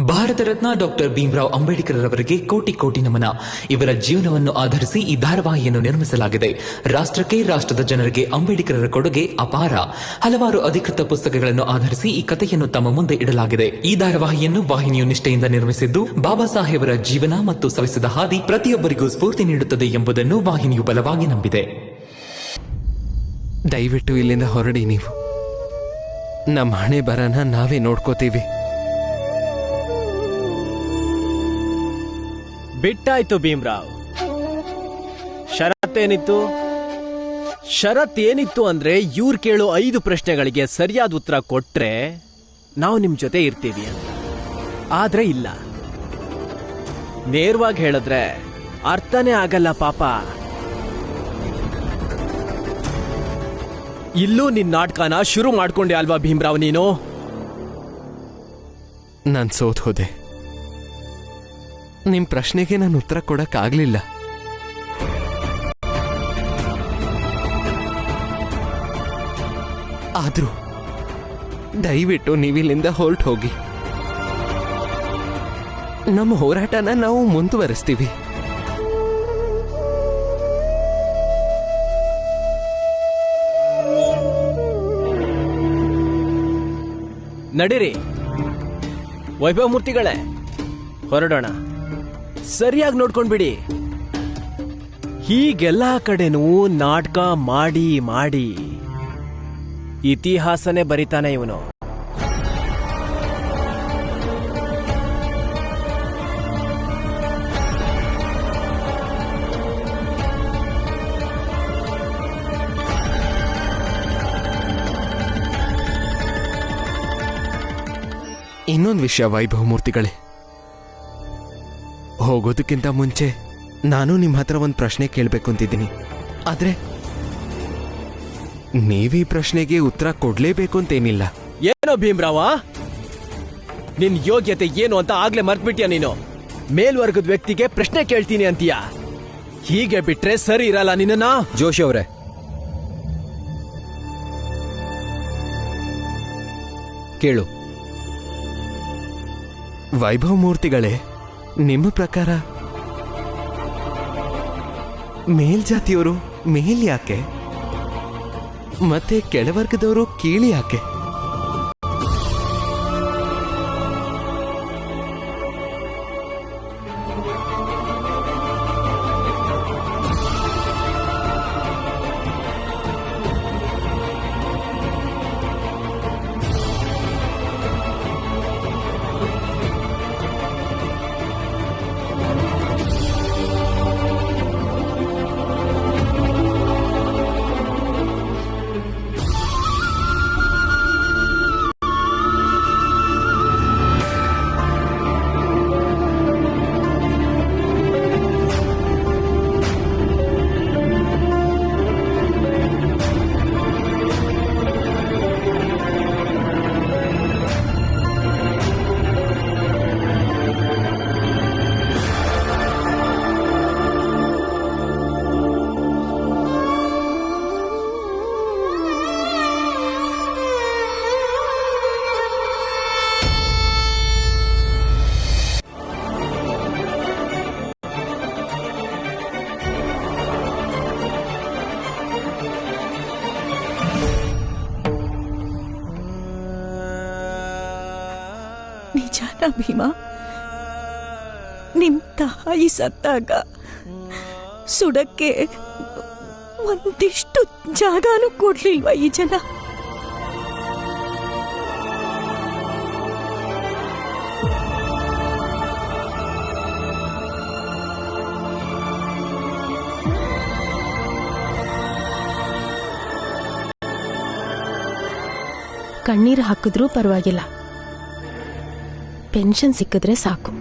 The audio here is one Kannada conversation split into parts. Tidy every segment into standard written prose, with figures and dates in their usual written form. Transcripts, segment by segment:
ಭಾರತ ರತ್ನ ಡಾಕ್ಟರ್ ಭೀಮರಾವ್ ಅಂಬೇಡ್ಕರ್ ಅವರಿಗೆ ಕೋಟಿ ಕೋಟಿ ನಮನ. ಇವರ ಜೀವನವನ್ನು ಆಧರಿಸಿ ಈ ಧಾರಾವಾಹಿಯನ್ನು ನಿರ್ಮಿಸಲಾಗಿದೆ. ರಾಷ್ಟ್ರಕ್ಕೆ, ರಾಷ್ಟ್ರದ ಜನರಿಗೆ ಅಂಬೇಡ್ಕರರ ಕೊಡುಗೆ ಅಪಾರ. ಹಲವಾರು ಅಧಿಕೃತ ಪುಸ್ತಕಗಳನ್ನು ಆಧರಿಸಿ ಈ ಕಥೆಯನ್ನು ತಮ್ಮ ಮುಂದೆ ಇಡಲಾಗಿದೆ. ಈ ಧಾರಾವಾಹಿಯನ್ನು ವಾಹಿನಿಯು ನಿಷ್ಠೆಯಿಂದ ನಿರ್ಮಿಸಿದ್ದು, ಬಾಬಾ ಸಾಹೇಬರ ಜೀವನ ಮತ್ತು ಸವಿಸಿದ ಹಾದಿ ಪ್ರತಿಯೊಬ್ಬರಿಗೂ ಸ್ಫೂರ್ತಿ ನೀಡುತ್ತದೆ ಎಂಬುದನ್ನು ವಾಹಿನಿಯು ಬಲವಾಗಿ ನಂಬಿದೆ. ದಯವಿಟ್ಟು ಇಲ್ಲಿಂದ ಹೊರಡಿ. ನೀವು ನಮ್ಮ ಹಣೆ ಬರನ ನಾವೇ ನೋಡ್ಕೋತೀವಿ. ಬಿಟ್ಟಾಯ್ತು ಭೀಮರಾವ್. ಷರತ್ತೇನಿತ್ತು ಅಂದ್ರೆ ಇವ್ರು ಕೇಳೋ 5 ಪ್ರಶ್ನೆಗಳಿಗೆ ಸರಿಯಾದ ಉತ್ತರ ಕೊಟ್ರೆ ನಾವು ನಿಮ್ ಜೊತೆ ಇರ್ತೀವಿ ಅಂತ. ಆದ್ರೆ ಇಲ್ಲ, ನೇರವಾಗಿ ಹೇಳಿದ್ರೆ ಅರ್ಥನೇ ಆಗಲ್ಲ ಪಾಪ. ಇಲ್ಲೂ ನಿನ್ ನಾಟಕನ ಶುರು ಮಾಡ್ಕೊಂಡೆ ಅಲ್ವಾ ಭೀಮರಾವ್ ನೀನು? ನಾನು ಸೋತ್ ಹೋದೆ. ನಿಮ್ ಪ್ರಶ್ನೆಗೆ ನಾನು ಉತ್ತರ ಕೊಡಕ್ಕಾಗ್ಲಿಲ್ಲ. ಆದ್ರೂ ದಯವಿಟ್ಟು ನೀವಿಲ್ಲಿಂದ ಹೊರಟು ಹೋಗಿ. ನಮ್ಮ ಹೋರಾಟನ ನಾವು ಮುಂದುವರಿಸ್ತೀವಿ. ನಡೀರಿ ವೈಭವ ಮೂರ್ತಿಗಳೇ, ಹೊರಡೋಣ. ಸರಿಯಾಗಿ ನೋಡ್ಕೊಂಡ್ಬಿಡಿ. ಹೀಗೆಲ್ಲಾ ಕಡೆನೂ ನಾಟಕ ಮಾಡಿ ಮಾಡಿ ಇತಿಹಾಸನೇ ಬರಿತಾನೆ ಇವನು. ಇನ್ನೊಂದು ವಿಷಯ ವೈಭವ ಮೂರ್ತಿಗಳೇ, ಹೋಗೋದಕ್ಕಿಂತ ಮುಂಚೆ ನಾನು ನಿಮ್ಮ ಹತ್ರ ಒಂದು ಪ್ರಶ್ನೆ ಕೇಳಬೇಕು ಅಂತಿದ್ದೀನಿ. ಆದ್ರೆ ನೀವೀ ಪ್ರಶ್ನೆಗೆ ಉತ್ತರ ಕೊಡ್ಲೇಬೇಕು ಅಂತೇನಿಲ್ಲ. ಏನೋ ಭೀಮರಾವ, ನಿನ್ ಯೋಗ್ಯತೆ ಏನು ಅಂತ ಆಗ್ಲೇ ಮರ್ತ್ಬಿಟ್ಯಾ ನೀನು? ಮೇಲ್ವರ್ಗದ ವ್ಯಕ್ತಿಗೆ ಪ್ರಶ್ನೆ ಕೇಳ್ತೀನಿ ಅಂತೀಯ? ಹೀಗೆ ಬಿಟ್ರೆ ಸರಿ ಇರಲ್ಲ ನಿನ್ನ. ಜೋಶಿ ಅವರೇ, ಕೇಳು. ವೈಭವ ಮೂರ್ತಿಗಳೇ, ನಿಮ್ಮ ಪ್ರಕಾರ ಮೇಲ್ಜಾತಿಯವರು ಮೇಲ್ ಯಾಕೆ ಮತ್ತೆ ಕೆಳವರ್ಗದವರು ಕೀಳಿ ಯಾಕೆ? ನಿಜಾನ ಭೀಮಾ? ನಿಮ್ ತಾಯಿ ಸತ್ತಾಗ ಸುಡಕ್ಕೆ ಒಂದಿಷ್ಟು ಜಾಗನೂ ಕೊಡ್ಲಿಲ್ವಾ ಈ ಜನ? ಕಣ್ಣೀರು ಹಾಕಿದ್ರೂ ಪರವಾಗಿಲ್ಲ, ಪೆನ್ಷನ್ ಸಿಕ್ಕಿದ್ರೆ ಸಾಕು.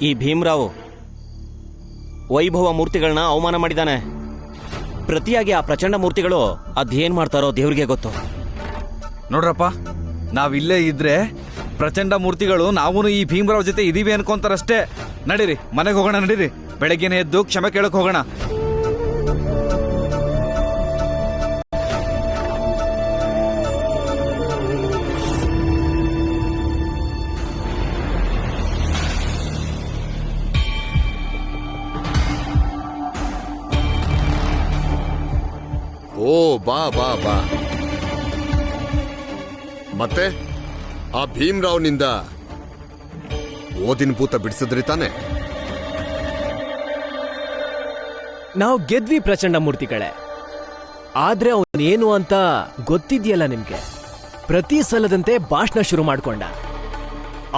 ಈ ಭೀಮರಾವ್ ವೈಭವ ಮೂರ್ತಿಗಳನ್ನ ಅವಮಾನ ಮಾಡಿದಾನೆ. ಪ್ರತಿಯಾಗಿ ಆ ಪ್ರಚಂಡ ಮೂರ್ತಿಗಳು ಅದೇನ್ ಮಾಡ್ತಾರೋ ದೇವ್ರಿಗೆ ಗೊತ್ತು. ನೋಡ್ರಪ್ಪ, ನಾವಿಲ್ಲೇ ಇದ್ರೆ ಪ್ರಚಂಡ ಮೂರ್ತಿಗಳು ನಾವು ಈ ಭೀಮರಾವ್ ಜೊತೆ ಇದೀವಿ ಅನ್ಕೊಂತಾರಷ್ಟೇ. ನಡೀರಿ, ಮನೆಗೆ ಹೋಗೋಣ. ನಡೀರಿ, ಬೆಳಗ್ಗೆನೆ ಎದ್ದು ಕ್ಷಮೆ ಕೇಳಕ್ ಹೋಗೋಣ. ಓ ಬಾ ಬಾ ಬಾ. ಮತ್ತೆ ಆ ಭೀಮ್ರಾವ್ನಿಂದ ಓದಿನ ಭೂತ ಬಿಡಿಸಿದ್ರಿ ತಾನೆ? ನಾವು ಗೆದ್ವಿ ಪ್ರಚಂಡ ಮೂರ್ತಿಗಳೇ. ಆದ್ರೆ ಅವನೇನು ಅಂತ ಗೊತ್ತಿದ್ಯಲ್ಲ ನಿಮ್ಗೆ. ಪ್ರತಿ ಸಲದಂತೆ ಭಾಷಣ ಶುರು ಮಾಡ್ಕೊಂಡ.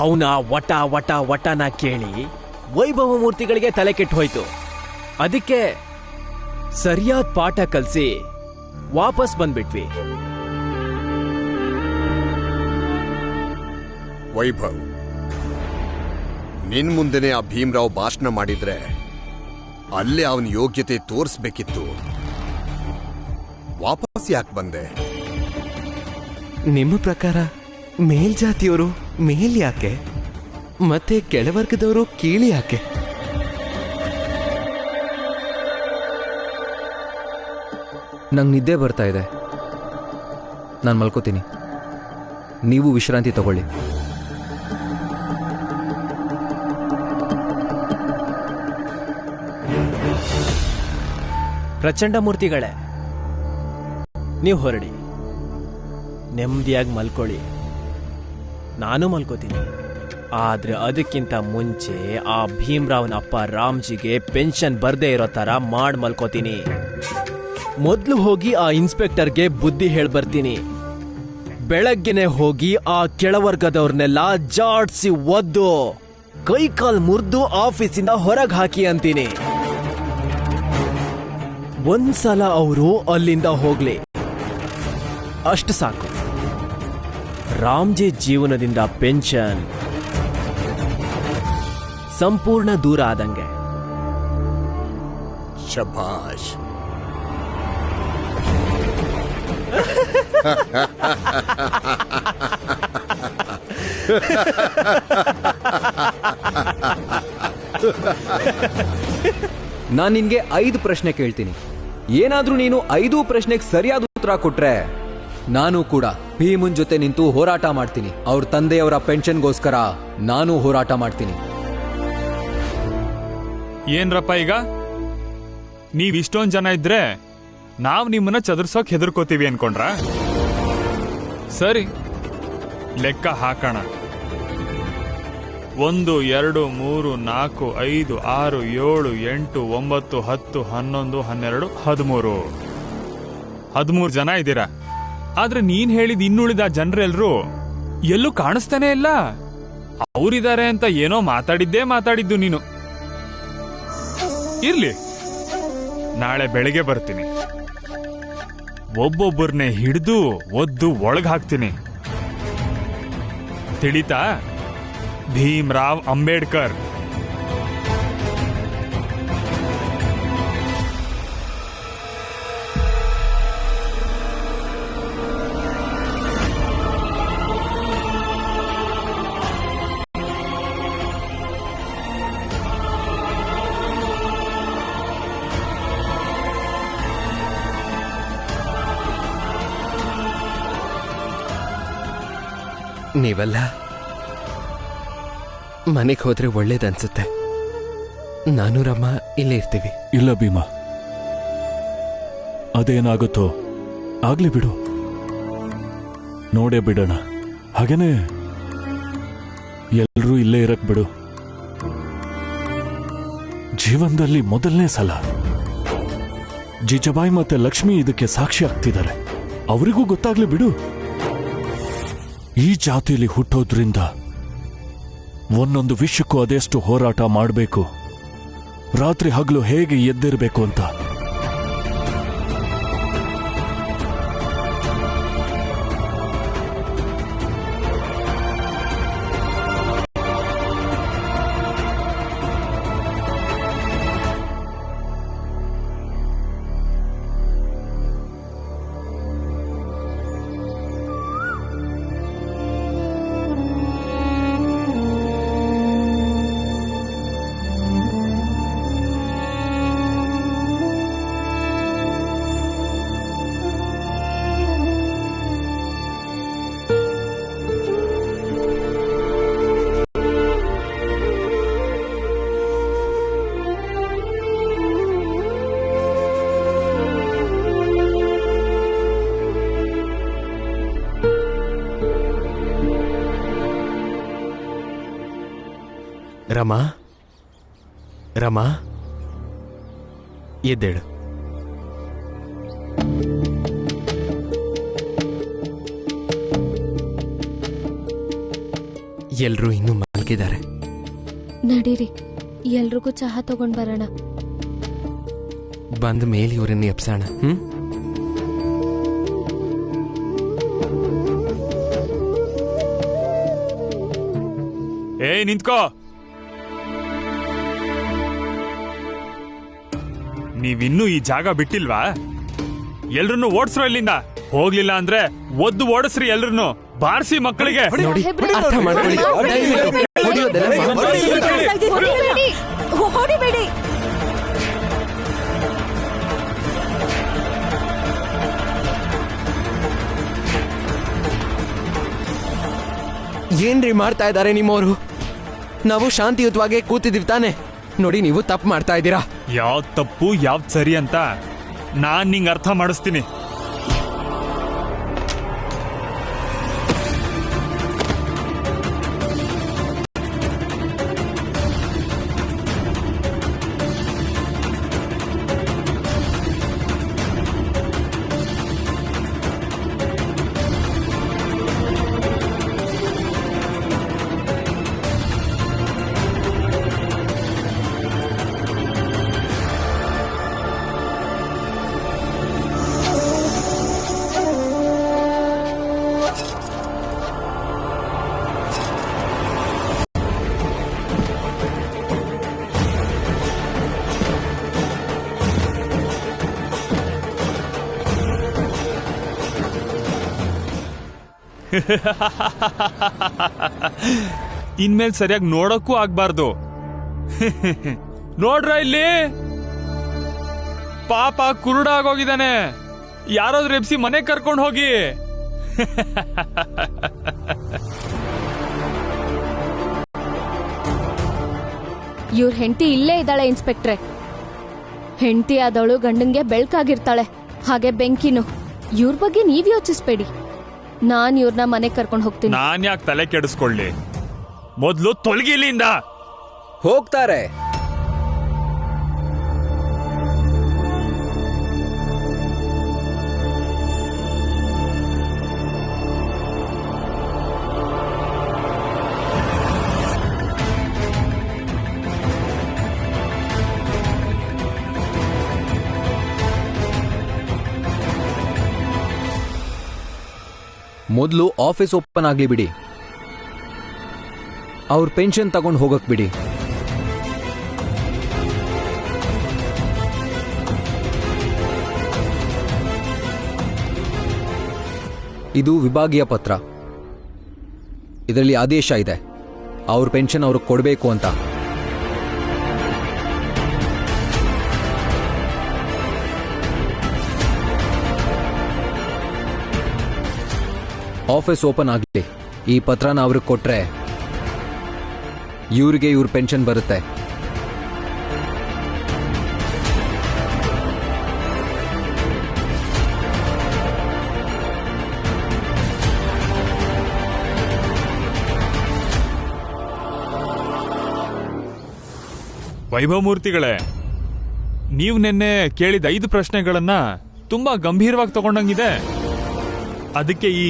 ಅವನ ವಟ ವಟ ವಟನ ಕೇಳಿ ವೈಭವ ಮೂರ್ತಿಗಳಿಗೆ ತಲೆ ಕೆಟ್ಟು ಹೋಯ್ತು. ಅದಕ್ಕೆ ಸರಿಯಾದ ಪಾಠ ಕಲಿಸಿ ವಾಪಸ್ ಬಂದ್ಬಿಟ್ವಿ. ವೈಭವ್, ನಿನ್ ಮುಂದೆನೆ ಆ ಭೀಮ್ರಾವ್ ಭಾಷಣ ಮಾಡಿದ್ರೆ ಅಲ್ಲೇ ಅವನ ಯೋಗ್ಯತೆ ತೋರಿಸ್ಬೇಕಿತ್ತು. ವಾಪಸ್ ಯಾಕೆ ಬಂದೆ? ನಿಮ್ಮ ಪ್ರಕಾರ ಮೇಲ್ಜಾತಿಯವರು ಮೇಲ್ ಯಾಕೆ ಮತ್ತೆ ಕೆಳವರ್ಗದವರು ಕೀಳಿ ಯಾಕೆ? ನಂಗೆ ನಿದ್ದೆ ಬರ್ತಾ ಇದೆ, ನಾನು ಮಲ್ಕೋತೀನಿ. ನೀವು ವಿಶ್ರಾಂತಿ ತಗೊಳ್ಳಿ. ಪ್ರಚಂಡ ಮೂರ್ತಿಗಳೇ, ನೀವು ಹೊರಡಿ, ನೆಮ್ಮದಿಯಾಗಿ ಮಲ್ಕೊಳ್ಳಿ. ನಾನು ಮಲ್ಕೋತೀನಿ. ಆದ್ರೆ ಅದಕ್ಕಿಂತ ಮುಂಚೆ ಆ ಭೀಮ್ರಾವ್ನ ಅಪ್ಪ ರಾಮ್ಜಿಗೆ ಪೆನ್ಷನ್ ಬರ್ದೇ ಇರೋ ತರ ಮಲ್ಕೋತೀನಿ. ಮೊದ್ಲು ಹೋಗಿ ಆ ಇನ್ಸ್ಪೆಕ್ಟರ್ಗೆ ಬುದ್ಧಿ ಹೇಳ್ಬರ್ತೀನಿ. ಬೆಳಗ್ಗೆನೆ ಹೋಗಿ ಆ ಕೆಳವರ್ಗದವ್ರನ್ನೆಲ್ಲ ಜಾಡ್ಸಿ ಒದ್ದು ಕೈಕಾಲ್ ಮುರಿದು ಆಫೀಸಿಂದ ಹೊರಗೆ ಹಾಕಿ ಅಂತೀನಿ. ಒಂದ್ಸಲ ಅವರು ಅಲ್ಲಿಂದ ಹೋಗ್ಲಿ, ಅಷ್ಟು ಸಾಕು. ರಾಮ್ಜಿ ಜೀವನದಿಂದ ಪೆನ್ಷನ್ ಸಂಪೂರ್ಣ ದೂರ ಆದಂಗೆ. ಶಭಾಷ್. ನಾನು ನಿನ್ಗೆ 5 ಪ್ರಶ್ನೆ ಕೇಳ್ತೀನಿ. ಏನಾದ್ರೂ ನೀನು 5 ಪ್ರಶ್ನೆಗೆ ಸರಿಯಾದ ಉತ್ತರ ಕೊಟ್ರೆ ನಾನು ಕೂಡ ಭೀಮನ್ ಜೊತೆ ನಿಂತು ಹೋರಾಟ ಮಾಡ್ತೀನಿ. ಅವ್ರ ತಂದೆಯವರ ಪೆನ್ಷನ್ಗೋಸ್ಕರ ನಾನು ಹೋರಾಟ ಮಾಡ್ತೀನಿ. ಏನ್ರಪ್ಪ ಈಗ ನೀವ್ ಇಷ್ಟೊಂದ್ ಜನ ಇದ್ರೆ ನಾವ್ ನಿಮ್ಮನ್ನ ಚದುರ್ಸೋಕ್ ಹೆದರ್ಕೋತೀವಿ ಅನ್ಕೊಂಡ್ರ? ಸರಿ, ಲೆಕ್ಕ ಹಾಕೋಣ. 1 2 3 4 5 6 7 8 9 10 11 12 13 ಜನ ಇದ್ದೀರಾ. ಆದ್ರೆ ನೀನ್ ಹೇಳಿದ ಇನ್ನುಳಿದ ಜನರೆಲ್ರು ಎಲ್ಲೂ ಕಾಣಿಸ್ತಾನೆ ಇಲ್ಲ. ಅವರಿದ್ದಾರೆ ಅಂತ ಏನೋ ಮಾತಾಡಿದ್ದು ನೀನು. ಇರ್ಲಿ, ನಾಳೆ ಬೆಳಿಗ್ಗೆ ಬರ್ತೀನಿ. ಒಬ್ಬೊಬ್ಬರನ್ನೇ ಹಿಡಿದು ಒದ್ದು ಒಳಗ್ ಹಾಕ್ತೀನಿ. ತಿಳಿತಾ? ಭೀಮ್ರಾವ್ ಅಂಬೇಡ್ಕರ್. ನೀವೆಲ್ಲ ಮನೆಗೆ ಹೋದ್ರೆ ಒಳ್ಳೇದನ್ಸುತ್ತೆ. ನಾನು ರಮ್ಮ ಇಲ್ಲೇ ಇರ್ತೀವಿ. ಇಲ್ಲ ಭೀಮಾ, ಅದೇನಾಗುತ್ತೋ ಆಗ್ಲಿ ಬಿಡು, ನೋಡೇ ಬಿಡೋಣ. ಹಾಗೇನೆ ಎಲ್ರೂ ಇಲ್ಲೇ ಇರಕ್ ಬಿಡು. ಜೀವನದಲ್ಲಿ ಮೊದಲನೇ ಸಲ ಜಿಜಬಾಯಿ ಮತ್ತೆ ಲಕ್ಷ್ಮಿ ಇದಕ್ಕೆ ಸಾಕ್ಷಿ ಆಗ್ತಿದ್ದಾರೆ. ಅವರಿಗೂ ಗೊತ್ತಾಗ್ಲಿ ಬಿಡು. ಈ ಜಾತಿಯಲ್ಲಿ ಹುಟ್ಟೋದ್ರಿಂದ ಒಂದೊಂದು ವಿಷಯಕ್ಕೂ ಅದೆಷ್ಟು ಹೋರಾಟ ಮಾಡಬೇಕು, ರಾತ್ರಿ ಹಗಲು ಹೇಗೆ ಎದ್ದಿರಬೇಕು ಅಂತ. ರಮಾ ರಮಾ ಎದ್ದೇಳು. ಎಲ್ರೂ ಇನ್ನೂ ಮಲಗಿದ್ದಾರೆ. ನಡೀರಿ, ಎಲ್ರಿಗೂ ಚಹಾ ತಗೊಂಡ್ ಬರೋಣ. ಬಂದ ಮೇಲೆ ಇವರನ್ನು ಎಪ್ಸೋಣ. ಏಯ್ ನಿಂತ್ಕೋ. ನೀವಿನ್ನೂ ಈ ಜಾಗ ಬಿಟ್ಟಿಲ್ವಾ? ಎಲ್ರನ್ನೂ ಓಡಿಸ್ರೋ ಇಲ್ಲಿಂದ. ಹೋಗ್ಲಿಲ್ಲ ಅಂದ್ರೆ ಒದ್ದು ಓಡಿಸ್ರಿ ಎಲ್ರನ್ನೂ. ಬಾರಿಸಿ ಮಕ್ಕಳಿಗೆ. ನೋಡಿ, ಅರ್ಥ ಮಾಡ್ಕೊಳ್ಳಿ. ಹೊಡೆಯೋದೆಲ್ಲ ಹೊಡಿಬೇಡಿ. ಏನ್ರಿ ಮಾಡ್ತಾ ಇದ್ದಾರೆ ನಿಮ್ಮವರು? ನಾವು ಶಾಂತಿಯುತವಾಗಿ ಕೂತಿದ್ದೀವಿ ತಾನೆ. ನೋಡಿ, ನೀವು ತಪ್ಪು ಮಾಡ್ತಾ ಇದ್ದೀರಾ. ಯಾವ್ದ್ ತಪ್ಪು ಯಾವ್ದ್ ಸರಿ ಅಂತ ನಾನ್ ನಿಂಗೆ ಅರ್ಥ ಮಾಡಿಸ್ತೀನಿ. ಇನ್ಮೇಲೆ ಸರಿಯಾಗಿ ನೋಡಕ್ಕೂ ಆಗ್ಬಾರ್ದು. ನೋಡ್ರ ಇಲ್ಲಿ ಪಾಪ ಕುರುಡ ಆಗೋಗಿದ್ದಾನೆ. ಯಾರಾದ್ರೂ ಎಬ್ಸಿ ಮನೆ ಕರ್ಕೊಂಡು ಹೋಗಿ. ಇವ್ರ ಹೆಂಡತಿ ಇಲ್ಲೇ ಇದ್ದಾಳೆ ಇನ್ಸ್ಪೆಕ್ಟ್ರೆ. ಹೆಂಡತಿ ಆದವಳು ಗಂಡಂಗೆ ಬೆಳ್ಕಾಗಿರ್ತಾಳೆ, ಹಾಗೆ ಬೆಂಕಿನು. ಇವ್ರ ಬಗ್ಗೆ ನೀವ್ ಯೋಚಿಸ್ಬೇಡಿ. ನಾನ್ ಇವ್ರನ್ನ ಮನೆ ಕರ್ಕೊಂಡು ಹೋಗ್ತೀನಿ. ನಾನ್ ಯಾಕೆ ತಲೆ ಕೆಡಿಸ್ಕೊಳ್ಳಿ? ಮೊದ್ಲು ತೊಲಗಿ ಇಲ್ಲಿಂದ. ಹೋಗ್ತಾರೆ. ಮೊದಲು ಆಫೀಸ್ ಓಪನ್ ಆಗ್ಲಿ ಬಿಡಿ. ಅವ್ರ ಪೆನ್ಷನ್ ತಗೊಂಡು ಹೋಗಕ್ ಬಿಡಿ. ಇದು ವಿಭಾಗೀಯ ಪತ್ರ. ಇದರಲ್ಲಿ ಆದೇಶ ಇದೆ, ಅವ್ರ ಪೆನ್ಷನ್ ಅವ್ರಿಗೆ ಕೊಡಬೇಕು ಅಂತ. ಆಫೀಸ್ ಓಪನ್ ಆಗಲಿ. ಈ ಪತ್ರನ ಅವ್ರಿಗೆ ಕೊಟ್ರೆ ಇವ್ರಿಗೆ ಇವ್ರ ಪೆನ್ಷನ್ ಬರುತ್ತೆ. ವೈಭವ್ ಮೂರ್ತಿಗಳೇ, ನೀವು ನಿನ್ನೆ ಕೇಳಿದ 5 ಪ್ರಶ್ನೆಗಳನ್ನ ತುಂಬಾ ಗಂಭೀರವಾಗಿ ತಗೊಂಡಂಗಿದೆ. ಅದಕ್ಕೆ ಈ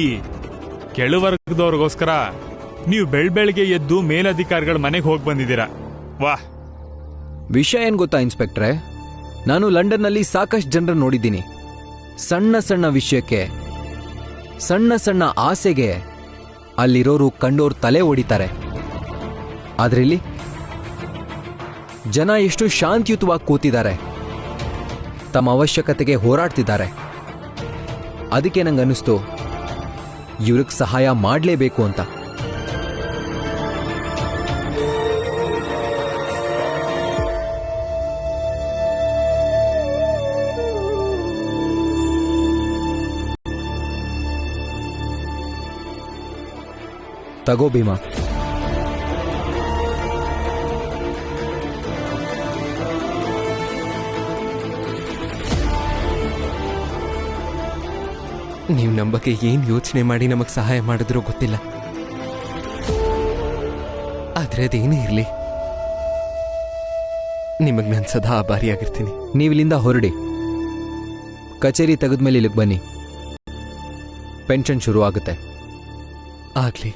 ಕೆಳವರ್ಗದವ್ರಿಗೋಸ್ಕರ ನೀವು ಬೆಳ್ಬೆಳಗ್ಗೆ ಎದ್ದು ಮೇಲಧಿಕಾರಿಗಳ ಮನೆಗೆ ಹೋಗಿ ಬಂದಿದ್ದೀರಾ. ವಾಹ್! ವಿಷಯ ಏನ್ ಗೊತ್ತಾ ಇನ್ಸ್ಪೆಕ್ಟ್ರೆ, ನಾನು ಲಂಡನ್ನಲ್ಲಿ ಸಾಕಷ್ಟು ಜನರನ್ನು ನೋಡಿದ್ದೀನಿ. ಸಣ್ಣ ಸಣ್ಣ ವಿಷಯಕ್ಕೆ, ಸಣ್ಣ ಸಣ್ಣ ಆಸೆಗೆ ಅಲ್ಲಿರೋರು ಕಂಡೋರು ತಲೆ ಹೊಡಿತಾರೆ. ಆದ್ರಲ್ಲಿ ಜನ ಎಷ್ಟು ಶಾಂತಿಯುತವಾಗಿ ಕೂತಿದ್ದಾರೆ, ತಮ್ಮ ಅವಶ್ಯಕತೆಗೆ ಹೋರಾಡ್ತಿದ್ದಾರೆ. ಅದಕ್ಕೆ ನಂಗನ್ನಿಸ್ತು ಇವ್ರಿಗೆ ಸಹಾಯ ಮಾಡಲೇಬೇಕು ಅಂತ. ತಗೋ ಭೀಮಾ. ನೀವು ನಮ್ಮ ಬಗ್ಗೆ ಏನ್ ಯೋಚನೆ ಮಾಡಿ ನಮಗ್ ಸಹಾಯ ಮಾಡಿದ್ರೋ ಗೊತ್ತಿಲ್ಲ. ಆದ್ರೆ ಅದೇನೇ ಇರ್ಲಿ, ನಿಮಗೆ ನಾನು ಸದಾ ಆಭಾರಿಯಾಗಿರ್ತೀನಿ. ನೀವಿಲ್ಲಿಂದ ಹೊರಡಿ, ಕಚೇರಿ ತೆಗೆದ್ಮೇಲೆ ಇಲ್ಲಿಗೆ ಬನ್ನಿ, ಪೆನ್ಷನ್ ಶುರು ಆಗುತ್ತೆ. ಆಗ್ಲಿ.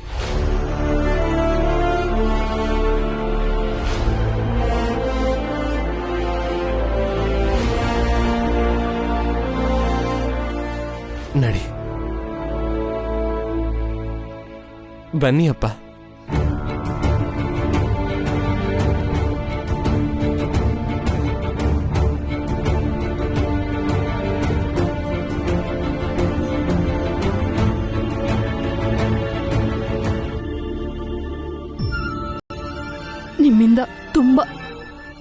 ನಡಿ, ಬನ್ನಿ ಅಪ್ಪ. ನಿಮ್ಮಿಂದ ತುಂಬಾ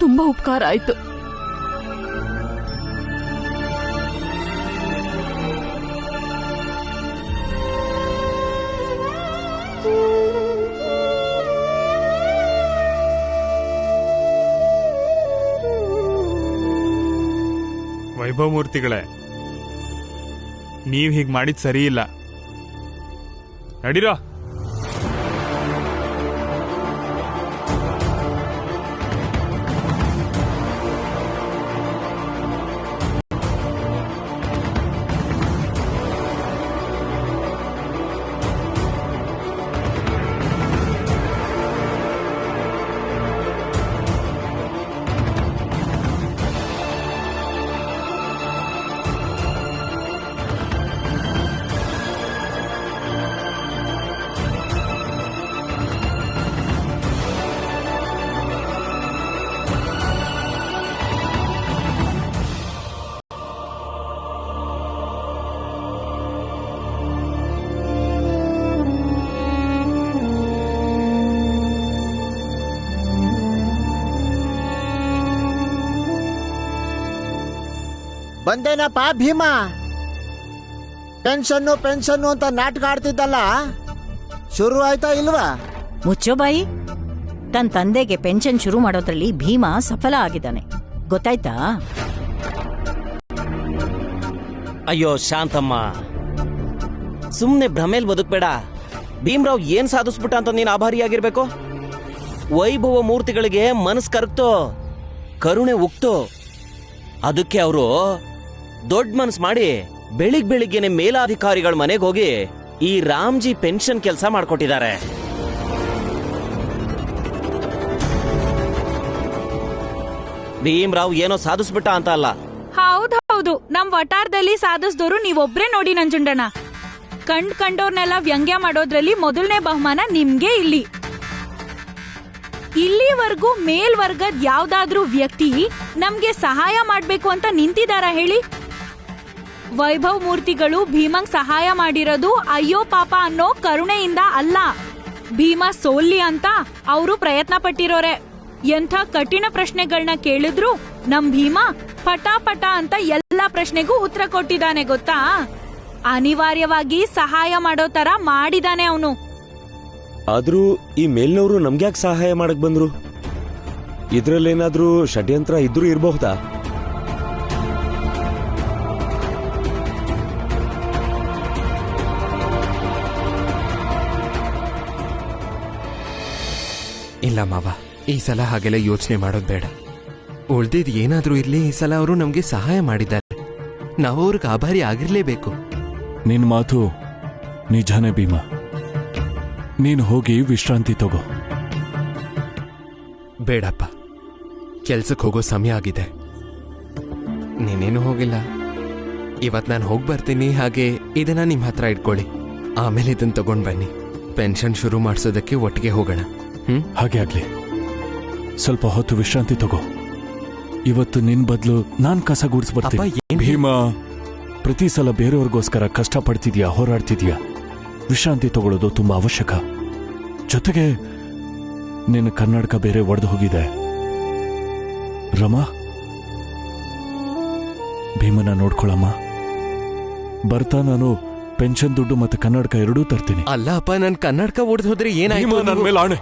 ತುಂಬಾ ಉಪಕಾರ ಆಯ್ತು. ವೈಭವ ಮೂರ್ತಿಗಳೇ, ನೀವ್ ಹೀಗ್ ಮಾಡಿದ್ ಸರಿ ಇಲ್ಲ. ನಡೀರೋ. ಬಂದೇನಪ್ಪ ಭೀಮ. ಪೆನ್ಷನ್ನು ಅಂತ ನಾಟಕ ಆಡ್ತಿದ್ದಲ್ಲ, ಶುರು ಆಯ್ತಾ ಇಲ್ವಾ? ಮುಚ್ಚೋ ಬಾಯಿ. ತನ್ನ ತಂದೆಗೆ ಪೆನ್ಷನ್ ಶುರು ಮಾಡೋದ್ರಲ್ಲಿ ಭೀಮ ಸಫಲ ಆಗಿದ್ದಾನೆ, ಗೊತ್ತಾಯ್ತಾ? ಅಯ್ಯೋ ಶಾಂತಮ್ಮ, ಸುಮ್ನೆ ಭ್ರಮೇಲ್ ಬದುಕ್ಬೇಡ. ಭೀಮ್ರಾವ್ ಏನ್ ಸಾಧಿಸ್ಬಿಟ್ಟ ಅಂತ ನೀನ್ ಆಭಾರಿಯಾಗಿರ್ಬೇಕು. ವೈಭವ ಮೂರ್ತಿಗಳಿಗೆ ಮನಸ್ ಕರಗ್ತು, ಕರುಣೆ ಉಕ್ತು. ಅದಕ್ಕೆ ಅವರು ದೊಡ್ಡ ಮನಸ್ ಮಾಡಿ ಬೆಳಿಗ್ಗೆನೆ ಮೇಲಾಧಿಕಾರಿಗಳ ಮನೆಗೆ ಹೋಗಿ ಈ ರಾಮ್ಜಿ ಪೆನ್ಷನ್ ಕೆಲಸ ಮಾಡ್ಕೊಟ್ಟಿದ್ದಾರೆ. ಭೀಮ್ರಾವ್ ಏನೋ ಸಾಧಿಸ್ಬಿಟ್ಟ ಅಂತ ಅಲ್ಲ. ಹೌದು, ನಮ್ ವಟಾರದಲ್ಲಿ ಸಾಧಿಸ್ದೋರು ನೀವೊಬ್ರೇ ನೋಡಿ ನಂಜುಂಡಣ್ಣ. ಕಂಡೋರ್ನೆಲ್ಲ ವ್ಯಂಗ್ಯ ಮಾಡೋದ್ರಲ್ಲಿ ಮೊದಲನೇ ಬಹುಮಾನ ನಿಮ್ಗೆ. ಇಲ್ಲಿವರೆಗೂ ಮೇಲ್ವರ್ಗದ ಯಾವ್ದಾದ್ರೂ ವ್ಯಕ್ತಿ ನಮ್ಗೆ ಸಹಾಯ ಮಾಡ್ಬೇಕು ಅಂತ ನಿಂತಿದಾರ ಹೇಳಿ? ವೈಭವ್ ಮೂರ್ತಿಗಳು ಭೀಮಂಗ್ ಸಹಾಯ ಮಾಡಿರೋದು ಅಯ್ಯೋ ಪಾಪ ಅನ್ನೋ ಕರುಣೆಯಿಂದ ಅಲ್ಲ, ಭೀಮ ಸೋಲ್ಲಿ ಅಂತ ಅವರು ಪ್ರಯತ್ನ ಪಟ್ಟಿರೋರೆ. ಎಂಥ ಕಠಿಣ ಪ್ರಶ್ನೆಗಳನ್ನ ಕೇಳಿದ್ರು ನಮ್ ಭೀಮ ಪಟ ಅಂತ ಎಲ್ಲಾ ಪ್ರಶ್ನೆಗೂ ಉತ್ತರ ಕೊಟ್ಟಿದ್ದಾನೆ ಗೊತ್ತಾ? ಅನಿವಾರ್ಯವಾಗಿ ಸಹಾಯ ಮಾಡೋ ತರ ಮಾಡಿದಾನೆ ಅವನು. ಆದ್ರೂ ಈ ಮೇಲ್ನವರು ನಮ್ಗ್ಯಾಕೆ ಸಹಾಯ ಮಾಡಕ್ ಬಂದ್ರು? ಇದ್ರಲ್ಲೇನಾದ್ರೂ ಷಡ್ಯಂತ್ರ ಇದ್ರೂ ಇರಬಹುದಾ? ಇಲ್ಲ ಮಾವ, ಈ ಸಲ ಹಾಗೆಲ್ಲ ಯೋಚನೆ ಮಾಡೋದು ಬೇಡ. ಉಳ್ದಿದ್ ಏನಾದ್ರೂ ಇರ್ಲಿ, ಈ ಸಲ ಅವರು ನಮ್ಗೆ ಸಹಾಯ ಮಾಡಿದ್ದಾರೆ, ನಾವು ಅವ್ರಿಗೆ ಆಭಾರಿ ಆಗಿರ್ಲೇಬೇಕು. ನಿನ್ ಮಾತು ನಿಜಾನೇ ಭೀಮ. ನೀನು ಹೋಗಿ ವಿಶ್ರಾಂತಿ ತಗೋ. ಬೇಡಪ್ಪ, ಕೆಲ್ಸಕ್ಕೆ ಹೋಗೋ ಸಮಯ ಆಗಿದೆ. ನೀನೇನು ಹೋಗಿಲ್ಲ. ಇವತ್ತು ನಾನು ಹೋಗಿ ಬರ್ತೀನಿ. ಹಾಗೆ ಇದನ್ನ ನಿಮ್ಮ ಹತ್ರ ಇಟ್ಕೊಳ್ಳಿ, ಆಮೇಲೆ ಇದನ್ನ ತಗೊಂಡ್ ಬನ್ನಿ. ಪೆನ್ಷನ್ ಶುರು ಮಾಡಿಸೋದಕ್ಕೆ ಒಟ್ಟಿಗೆ ಹೋಗೋಣ. ಹಾಗೆ ಆಗ್ಲಿ. ಸ್ವಲ್ಪ ಹೊತ್ತು ವಿಶ್ರಾಂತಿ ತಗೋ. ಇವತ್ತು ನಿನ್ ಬದಲು ನಾನ್ ಕಸ ಗುಡಿಸ್ಬರ್ತೀನಿ. ಭೀಮಾ, ಪ್ರತಿ ಸಲ ಬೇರೆಯವ್ರಿಗೋಸ್ಕರ ಕಷ್ಟಪಡ್ತಿದ್ಯಾ, ಹೋರಾಡ್ತಿದ್ಯಾ. ವಿಶ್ರಾಂತಿ ತಗೊಳ್ಳೋದು ತುಂಬಾ ಅವಶ್ಯಕ. ಜೊತೆಗೆ ನಿನ್ನ ಕನ್ನಡಕ ಬೇರೆ ಒಡೆದು ಹೋಗಿದೆ. ರಮಾ, ಭೀಮನ ನೋಡ್ಕೊಳಮ್ಮ. ಬರ್ತಾ ನಾನು ಪೆನ್ಷನ್ ದುಡ್ಡು ಮತ್ತೆ ಕನ್ನಡಕ ಎರಡೂ ತರ್ತೀನಿ. ಅಲ್ಲ ಅಪ್ಪ, ನನ್ ಕನ್ನಡಕ ಒಡೆದು ಹೋದ್ರೆ ಏನಾಯ್ತು? ನನ್ನ ಮೇಲೆ ಆಣೆ.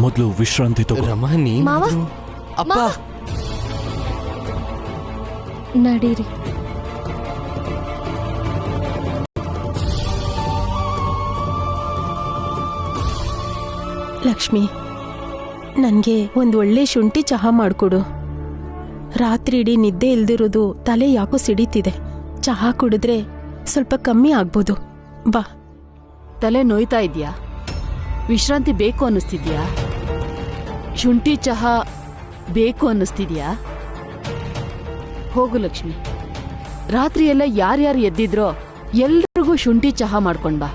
ಮೊದಲು ವಿಶ್ರಾಂತಿ ತಗೋ. ರಮಾ, ನೀನ್ ಅಪ್ಪ ನಡೀರಿ. ಲಕ್ಷ್ಮಿ, ನನಗೆ ಒಂದು ಒಳ್ಳೆ ಶುಂಠಿ ಚಹಾ ಮಾಡಿಕೊಡು. ರಾತ್ರಿ ಇಡೀ ನಿದ್ದೆ ಇಲ್ದಿರೋದು ತಲೆ ಯಾಕೋ ಸಿಡಿತಿದೆ. ಚಹಾ ಕುಡಿದ್ರೆ ಸ್ವಲ್ಪ ಕಮ್ಮಿ ಆಗ್ಬೋದು. ಬಾ. ತಲೆ ನೋಯ್ತಾ ಇದ್ಯಾ? ವಿಶ್ರಾಂತಿ ಬೇಕು ಅನ್ನಿಸ್ತಿದ್ಯಾ? ಶುಂಠಿ ಚಹಾ ಬೇಕು ಅನ್ನಿಸ್ತಿದ್ಯಾ? ಹೋಗು ಲಕ್ಷ್ಮಿ, ರಾತ್ರಿ ಎಲ್ಲ ಯಾರ್ಯಾರು ಎದ್ದಿದ್ರೋ ಎಲ್ರಿಗೂ ಶುಂಠಿ ಚಹಾ ಮಾಡ್ಕೊಂಡ್ ಬಾ.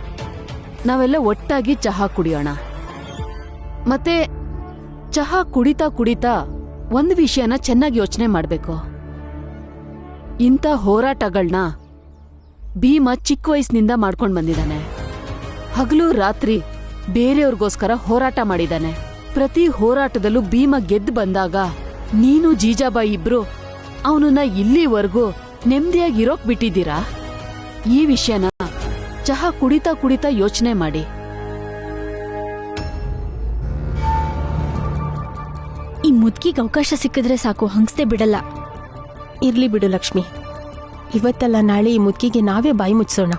ನಾವೆಲ್ಲ ಒಟ್ಟಾಗಿ ಚಹಾ ಕುಡಿಯೋಣ. ಮತ್ತೆ ಚಹಾ ಕುಡಿತಾ ಕುಡಿತಾ ಒಂದು ವಿಷಯನ ಚೆನ್ನಾಗಿ ಯೋಚನೆ ಮಾಡ್ಬೇಕು. ಇಂಥ ಹೋರಾಟಗಳನ್ನ ಭೀಮ ಚಿಕ್ಕ ವಯಸ್ಸಿನಿಂದ ಮಾಡ್ಕೊಂಡ್ ಬಂದಿದ್ದಾನೆ. ಹಗಲು ರಾತ್ರಿ ಬೇರೆಯವ್ರಿಗೋಸ್ಕರ ಹೋರಾಟ ಮಾಡಿದಾನೆ. ಪ್ರತಿ ಹೋರಾಟದಲ್ಲೂ ಭೀಮ ಗೆದ್ದು ಬಂದಾಗ ನೀನು ಜೀಜಾಬಾಯಿ ಇಬ್ರು ಅವನನ್ನ ಇಲ್ಲಿವರೆಗೂ ನೆಮ್ಮದಿಯಾಗಿರೋಕ್ ಬಿಟ್ಟಿದ್ದೀರಾ? ಈ ವಿಷಯನ ಚಹಾ ಕುಡಿತಾ ಕುಡಿತಾ ಯೋಚನೆ ಮಾಡಿ. ಈ ಮುದ್ಕಿಗೆ ಅವಕಾಶ ಸಿಕ್ಕಿದ್ರೆ ಸಾಕು, ಹಂಗ್ಸ್ದೆ ಬಿಡಲ್ಲ. ಇರ್ಲಿ ಬಿಡು ಲಕ್ಷ್ಮಿ, ಇವತ್ತಲ್ಲ ನಾಳೆ ಈ ಮುದ್ಕಿಗೆ ನಾವೇ ಬಾಯಿ ಮುಚ್ಚೋಣ.